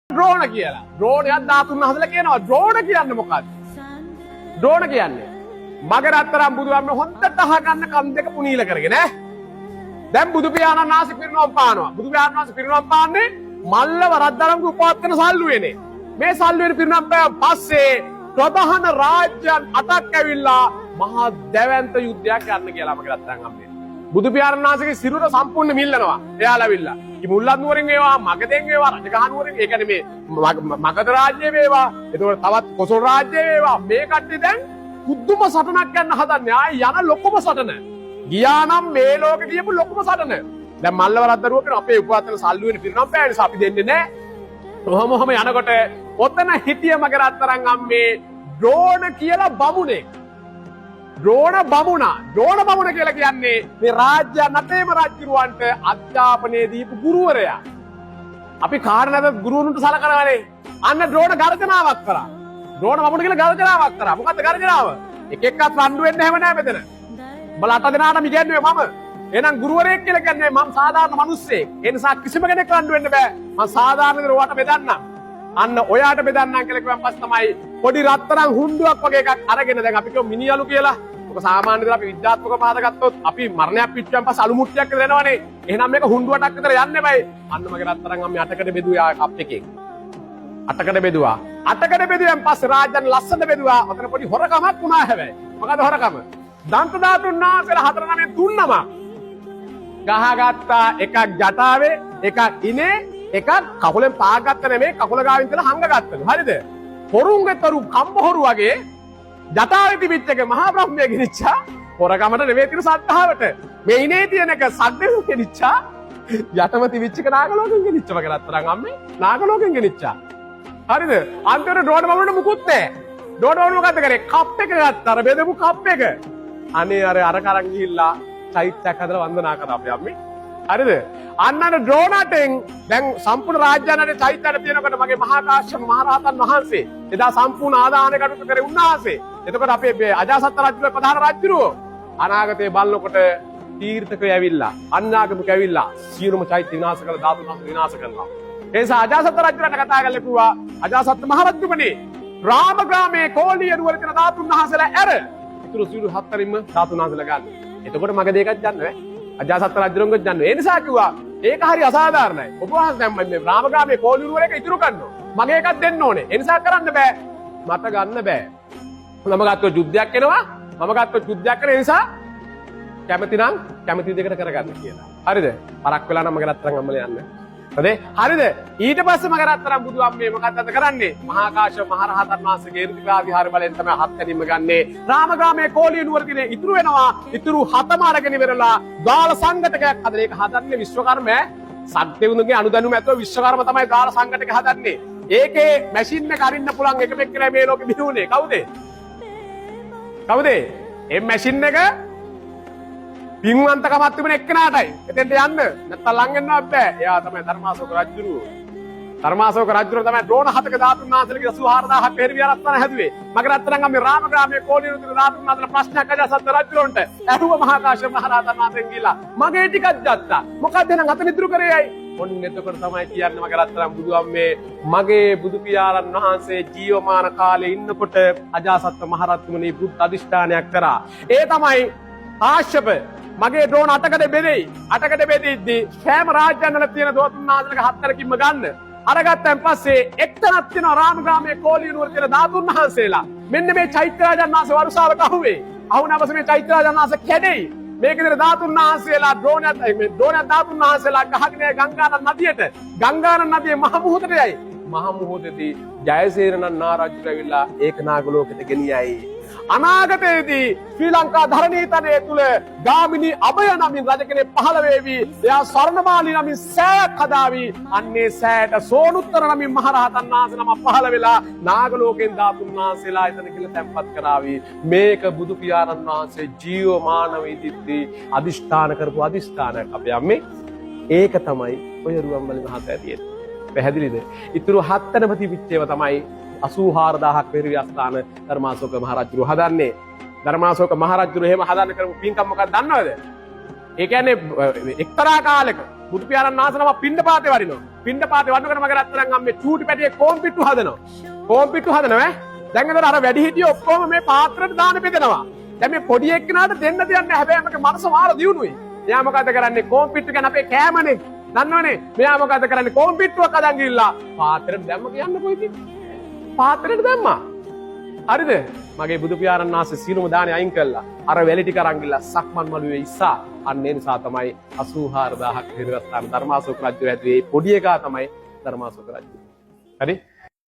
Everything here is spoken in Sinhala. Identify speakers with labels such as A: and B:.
A: ද්‍රෝණ කියලා. ද්‍රෝණයක් ධාතුන් වහන්සේලා කියනවා. ද්‍රෝණ කියන්නේ මොකක්ද? ද්‍රෝණ කියන්නේ මගේ රත්තරන් බුදුහාමුදුරුවෝ හොන්දට අහගන්න කන් දෙක පුනීල කරගෙන ඈ. දැන් බුදු පියාණන් වහන්සේ පිරිනොම් පානවා. බුදු පියාණන් වහන්සේ පිරිනොම් පාන්නේ මල්ලව රත්තරන්ගේ උපවත් කරන සල්ලුවේනේ. මේ සල්ලුවේ පිරිනොම් පෑව පස්සේ ප්‍රධාන රාජ්‍යයන් 8ක් ඇවිල්ලා මහා දැවැන්ත යුද්ධයක් යන්න කියලා මගේ රත්තරන් හම්බෙන්නේ. බුදු පියාණන් වහන්සේගේ සිරුර සම්පූර්ණ මිල්ලනවා. එයාලා ඇවිල්ලා. මුල්ලන් නුවරින් වේවා මගදෙන් වේවා රජගහ නුවරින් ඒ කියන්නේ මේ මගධ රාජ්‍ය වේවා එතකොට තවත් කොසල් රාජ්‍ය වේවා මේ කට්ටිය දැන් කුද්දුම සටනක් යන්න හදන්නේ ආයි යන ලොකුම සටන ගියා නම් මේ ලෝකේ දීපු ලොකුම සටන දැන් මල්ලව රද්දරුව කියන අපේ උපවාසන සල්ලුවෙන් පිරිනම් පෑනේ නිසා අපි දෙන්නේ නැහැ ඔහොම යනකොට ඔතන හිටිය මගේ රත්තරන් අම්මේ ද්‍රෝණ කියලා බමුණෙක් ද්‍රෝණ බමුණ කියලා කියන්නේ මේ රාජ්‍ය නටේම රජුරවන්ට අධ්‍යාපනයේ දීපු ගුරුවරයා. අපි කාරණාද ගුරුවරුන්ට සලකනවානේ. අන්න ද්‍රෝණ ගර්ජනාවක් කරා. ද්‍රෝණ බමුණ කියලා ගර්ජනාවක් කරා. මොකද්ද ගර්ජනාව? එක එක්කත් රණ්ඩු වෙන්න හැම නෑ මෙතන. උඹලා 8 දෙනාටම කියන්නේ මම. එහෙනම් ගුරුවරයෙක් කියලා කියන්නේ මම සාමාන්‍ය මිනිස්සෙක්. ඒ නිසා කිසිම කෙනෙක් රණ්ඩු වෙන්න බෑ. මම සාමාන්‍ය විදිහට ඔයාට බෙදන්නම්. අන්න ඔයාට බෙදන්නම් කියලා කිව්වන් පස්සේ තමයි පොඩි රත්තරන් හුණ්ඩුවක් වගේ එකක් අරගෙන දැන් අපි කියමු මිනියලු කියලා. ඔක සාමාන්‍ය විදිහට අපි විද්‍යාත්මක පාද ගත්තොත් අපි මරණයක් පිච්චුවන් පස්සේ අලු මුට්ටියක් විතර එනවනේ. එහෙනම් මේක හුණ්ඩුවටක් විතර යන්නේ බෑ. අන්න මගේ රත්තරන් අම්මේ 8කට බෙදුවා කප් එකෙන්. 8කට බෙදුවා. 8කට බෙදුවෙන් පස්සේ රාජ්‍යයන් ලස්සන බෙදුවා. ඔතන පොඩි හොරකමක් වුණා හැබැයි. මොකද හොරකම? දන්ත ධාතුන් නාසල 4 9 3 නමක්. ගහගත්තා එකක් ජටාවේ එකක් ඉනේ එකක් කකුලෙන් පාගත්ත නෙමෙයි කකුල ගාවින් තියලා හංගගත්තලු. හරිද? හොරුන්ගේ තරු කම්බ හොරු වගේ ජටාවේ තිබිච්ච එක මහා බ්‍රහ්මයා ගෙනිච්චා හොරකමට නෙමෙයි තිරු සද්ධාවට. මේ ඉනේ තියෙන එක සද්දෙන් ගෙනිච්චා යටම තිබිච්ච එක නාගලෝකෙන් ගෙනිච්ච මගේ රත්තරන් අම්මේ නාගලෝකෙන් ගෙනිච්චා. හරිද? අන්තිමට ද්‍රෝණ බමුණට මුකුත් නැහැ. ද්‍රෝණ බමුණ මොකද කරේ? කප් එක ගත්තා. අර බෙදපු කප් එක. අනේ අර කරන් ගිහිල්ලා චෛත්‍යයක් හදලා වන්දනා කරා අපේ අම්මේ. හරිද? අන්නන ද්‍රෝණටෙන් දැන් සම්පූර්ණ රාජ්‍යයන්ගේ චෛත්‍යයට තියෙනකොට මගේ මහා කාශ්‍යප මහ රහතන් වහන්සේ එදා සම්පූර්ණ ආදාන කටයුතු කරේ උන්වහන්සේ. එතකොට අපේ අජාසත් රජුගේ ප්‍රධාන රජුරෝ අනාගතේ බලනකොට තීර්ථකය ඇවිල්ලා අන්නාගමික ඇවිල්ලා සියලුම චෛත්‍ය විනාශ කරලා ධාතු විනාශ කරනවා. ඒ නිසා අජාසත් රජුරට කතා කරලා කිව්වා අජාසත් මහ රජුමනේ රාමග්‍රාමයේ කෝලිය නුවර තියෙන ධාතුන් වහන්සේලා ඇර ඉතුරු සියලු හතරින්ම ධාතුන් වහන්සේලා ගන්න. එතකොට මගේ දෙකක් ගන්න බෑ. අජාසත් රජුරංගෙත් ගන්න. ඒ නිසා කිව්වා ඒක හරි අසාධාරණයි. ඔබ වහන්සේ දැන් මේ රාමග්‍රාමයේ කෝලිය නුවර එක ඉතුරු කරනවා. මගේ එකක් දෙන්න ඕනේ. ඒ නිසා කරන්න බෑ. මට ගන්න බෑ. මම ගත්තොත් යුද්ධයක් එනවා. මම ගත්තොත් යුද්ධයක් කරන නිසා කැමති නම් කැමති දෙයකට කරගන්න කියලා. හරිද? පරක් වෙලා නම් මගේ රත්තරන් අම්මල යන්න. හරිද? ඊට පස්සේ මගේ රත්තරන් බුදු අම්මේ මොකක්ද කරන්නේ? මහා කාශ්‍යප මහ රහතන් වහන්සේගේ ඍතිකා විහාර බලෙන් තමයි හත් කැදීම ගන්නේ. රාමග්‍රාමයේ කෝලිය නුවර දිනේ ඉතුරු වෙනවා. ඉතුරු හතම අරගෙන ඉවරලා ගාල සංඝටකයක් හදලා ඒක හදන්නේ විශ්වකර්ම සත්‍යවුන්ගේ අනුදැනුම ඇතුව විශ්වකර්ම තමයි ගාල සංඝටක හදන්නේ. ඒකේ මැෂින් එක අරින්න පුළුවන් එකම එක්කලා මේ ලෝකෙ බිහිුනේ කවුද? කවුද? මේ මැෂින් එක පින්වන්තකමක් තිබුණ එක්කෙනාටයි. එතෙන්ට යන්න නැත්තම් ලං වෙන්නවත් බෑ. එයා තමයි ධර්මාශෝක රජුරුව. ධර්මාශෝක රජුරුව තමයි ද්‍රෝණ 7ක ධාතුන් වහන්සේලගේ 84000ක් පෙර විහාරස්ථාන හැදුවේ. මගේ රත්තරන් අම්මේ රාමග්‍රාමයේ කෝලිය නුවර ධාතුන් වහන්සේලා ප්‍රශ්නයක් අජාසත් රජුරන්ට ඇහුව මහා කාශ්‍යප මහ රහතන් වහන්සේන් ගිහිලා මගේ ටිකක් ගත්තා. මොකක්ද එහෙනම් අත නිදුරු කරේයි? ඔන්න එතකොට තමයි කියන්නේ මගේ රත්තරන් බුදු අම්මේ මගේ බුදු පියාණන් වහන්සේ ජීවමාන කාලේ ඉන්නකොට අජාසත් මහ රජුමනි බුද්ධ අධිෂ්ඨානයක් කරා. ඒ තමයි කාශ්‍යප මගේ ද්‍රෝණ 8කට බෙදෙයි. 8කට බෙදෙද්දී සෑම රාජ්‍යයන්වල තියෙන ධාතුන් වහන්සේලක 7කරකින්ම ගන්න. අරගත්තන් පස්සේ එක්තනක් තියෙනවා රාමග්‍රාමයේ කෝලිය නුවර තියෙන ධාතුන් වහන්සේලා. මෙන්න මේ චෛත්‍ය රාජන් වහන්සේ වරුසාවට අහුවේ. අහුනවස මේ චෛත්‍ය රාජන් වහන්සේ කැඩෙයි. මේක විතර ධාතුන් වහන්සේලා ද්‍රෝණ ධාතුන් වහන්සේලා ගහගෙන ගංගානන් නදියට ගංගානන් නදියේ මහ මුහුදට යයි. මහ මුහුදේදී ජයසේන නාරජුට ඇවිල්ලා ඒකනාග ලෝකෙට ගෙනියයි. අනාගතයේදී ශ්‍රී ලංකා ධරණීතලයේ තුල ගාමිණී අභය නමින් රජ කෙනෙක් පහළ වේවි. එයා ස්වර්ණමාලී නමින් සෑයක් හදාවි. අන්නේ සෑයට සෝනුත්තර නමින් මහරහතන් වහන්සේ නම පහළ වෙලා නාග ලෝකෙන් ධාතුන් වහන්සේලා එතන කියලා තැන්පත් කරાવી. මේක බුදු පියාණන් වහන්සේ ජීවමානව ඉදිද්දී අදිෂ්ඨාන කරපු අදිෂ්ඨානයක් අපේ අම්මේ. ඒක තමයි ඔය රුවන්මැලි මහත්තයා තියෙන්නේ. පැහැදිලිද? ඊතුරු හත්තරම තිබිච්චේව තමයි 84000ක් පෙරවිහාරස්ථාන ධර්මාශෝක මහ රජුරු හදන්නේ. ධර්මාශෝක මහ රජුරු එහෙම හදන්න කරපු පින්කම් මොකක්ද දන්නවද? ඒ කියන්නේ එක්තරා කාලෙක බුදු පියාණන් වහන්සේ නම පිණ්ඩපාතේ වරිනවා. පින්ඩපාතේ වඩනකොට මගේ රත්තරන් අම්මේ චූටි පැටියේ කොම්පිට්ටු හදනවා. කොම්පිට්ටු හදනවා ඈ. දැන් ඒතර අර වැඩි හිටියෝ ඔක්කොම මේ පාත්‍රෙට දාන බෙදනවා. දැන් මේ පොඩි එක්කෙනාට දෙන්න දෙයක් නැහැ. හැබැයි මගේ මනස මාර දියුණුයි. එයා මොකද කරන්නේ? කොම්පිට්ටු ගැන අපේ කෑමනේ. දන්නවනේ. මෙයා මොකද කරන්නේ? කොම්පිට්ටුවක් අදන් ගිහිල්ලා පාත්‍රෙට දැම්ම කියන්න කොයිද? පාත්‍රෙට දැම්මා. හරිද? මගේ බුදු පියාණන් වහන්සේ සීලුම දානේ අයින් කළා. අර වැලි ටික අරන් ගිහලා සක්මන් මළුවේ ඉස්සා. අන්න ඒ නිසා තමයි 84000ක් හිරවස්ථාන ධර්මාශෝක රජු ඇතුලේ පොඩි එකා තමයි ධර්මාශෝක රජු. හරි?